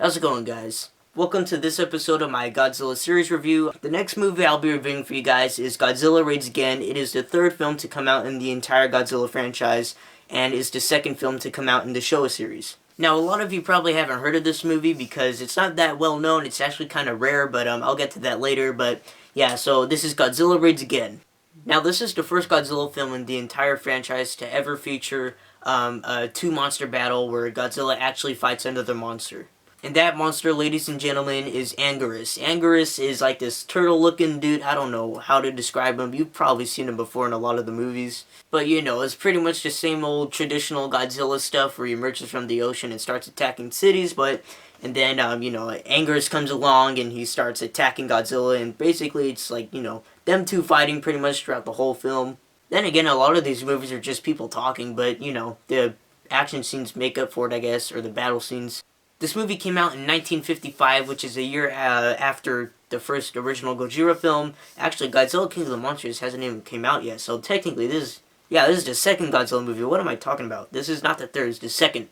How's it going, guys? Welcome to this episode of my Godzilla series review. The next movie I'll be reviewing for you guys is Godzilla Raids Again. It is the third film to come out in the entire Godzilla franchise, and is the second film to come out in the Showa series. Now, a lot of you probably haven't heard of this movie because it's not that well known. It's actually kind of rare, but I'll get to that later. But yeah, so this is Godzilla Raids Again. Now, this is the first Godzilla film in the entire franchise to ever feature a two-monster battle where Godzilla actually fights another monster. And that monster, ladies and gentlemen, is Anguirus. Anguirus is like this turtle-looking dude. I don't know how to describe him. You've probably seen him before in a lot of the movies. But, you know, it's pretty much the same old traditional Godzilla stuff where he emerges from the ocean and starts attacking cities. And then, Anguirus comes along and he starts attacking Godzilla. And basically, it's like, them two fighting pretty much throughout the whole film. Then again, a lot of these movies are just people talking. But, the action scenes make up for it, I guess, or the battle scenes. This movie came out in 1955, which is a year after the first original Gojira film. Actually, Godzilla King of the Monsters hasn't even came out yet, so technically this is the second Godzilla movie. What am I talking about? This is not the third, it's the second.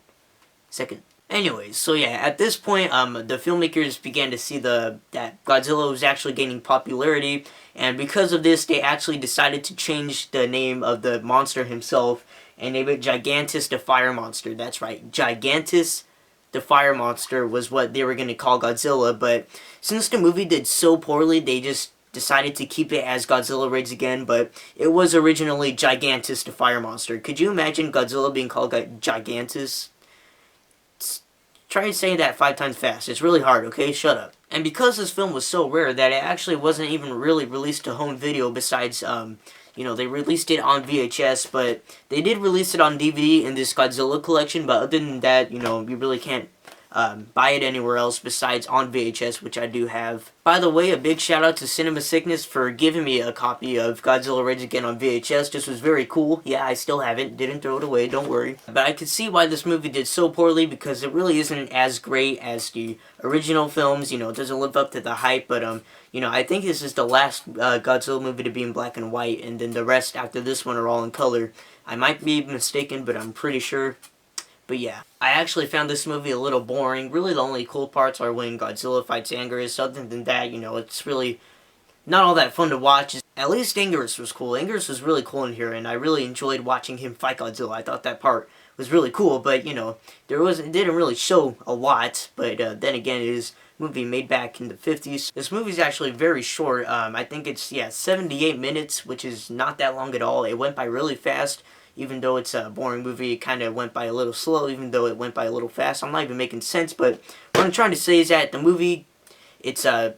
Anyways, so yeah, at this point, the filmmakers began to see that Godzilla was actually gaining popularity, and because of this, they actually decided to change the name of the monster himself, and name it Gigantus the Fire Monster. That's right, Gigantus the Fire Monster was what they were going to call Godzilla, but since the movie did so poorly, they just decided to keep it as Godzilla Raids Again, but it was originally Gigantus the Fire Monster. Could you imagine Godzilla being called Gigantus? Try and say that 5 times fast. It's really hard, okay? Shut up. And because this film was so rare that it actually wasn't even really released to home video besides, they released it on VHS, but they did release it on DVD in this Godzilla collection, but other than that, you really can't buy it anywhere else besides on VHS, which I do have. By the way, a big shout out to Cinema Sickness for giving me a copy of Godzilla Raids Again on VHS. This was very cool. Yeah, I still have it. Didn't throw it away, don't worry. But I could see why this movie did so poorly because it really isn't as great as the original films. It doesn't live up to the hype, but I think this is the last Godzilla movie to be in black and white, and then the rest after this one are all in color. I might be mistaken, but I'm pretty sure. But yeah, I actually found this movie a little boring. Really, the only cool parts are when Godzilla fights Anguirus. Other than that, it's really not all that fun to watch. At least Anguirus was cool. Anguirus was really cool in here, and I really enjoyed watching him fight Godzilla. I thought that part was really cool, but, it didn't really show a lot. But then again, it is a movie made back in the 50s. This movie is actually very short. I think it's, 78 minutes, which is not that long at all. It went by really fast. Even though it's a boring movie, it kind of went by a little slow, even though it went by a little fast. I'm not even making sense, but what I'm trying to say is that the movie, it's a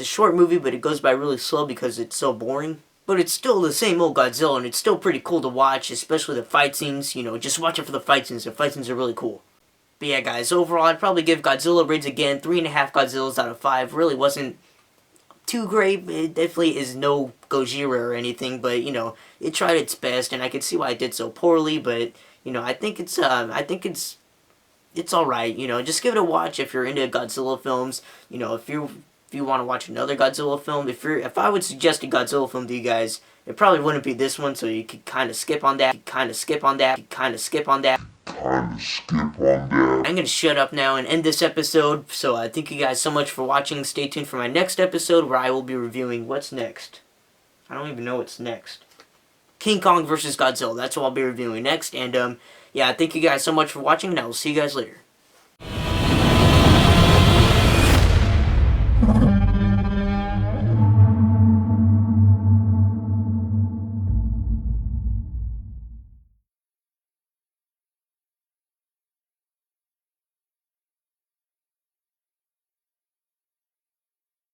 short movie, but it goes by really slow because it's so boring. But it's still the same old Godzilla, and it's still pretty cool to watch, especially the fight scenes. Just watch it for the fight scenes. The fight scenes are really cool. But yeah, guys, overall, I'd probably give Godzilla Raids Again 3.5 Godzillas out of 5. Really wasn't too great. It definitely is no Gojira or anything, but it tried its best, and I can see why it did so poorly. But I think it's all right. Just give it a watch if you're into Godzilla films. If you want to watch another Godzilla film, if I would suggest a Godzilla film to you guys, it probably wouldn't be this one, so you could kind of skip on that. I'm gonna shut up now and end this episode, so thank you guys so much for watching. Stay tuned for my next episode where I will be reviewing what's next. I don't even know what's next. King Kong vs. Godzilla, that's what I'll be reviewing next, and thank you guys so much for watching, and I will see you guys later.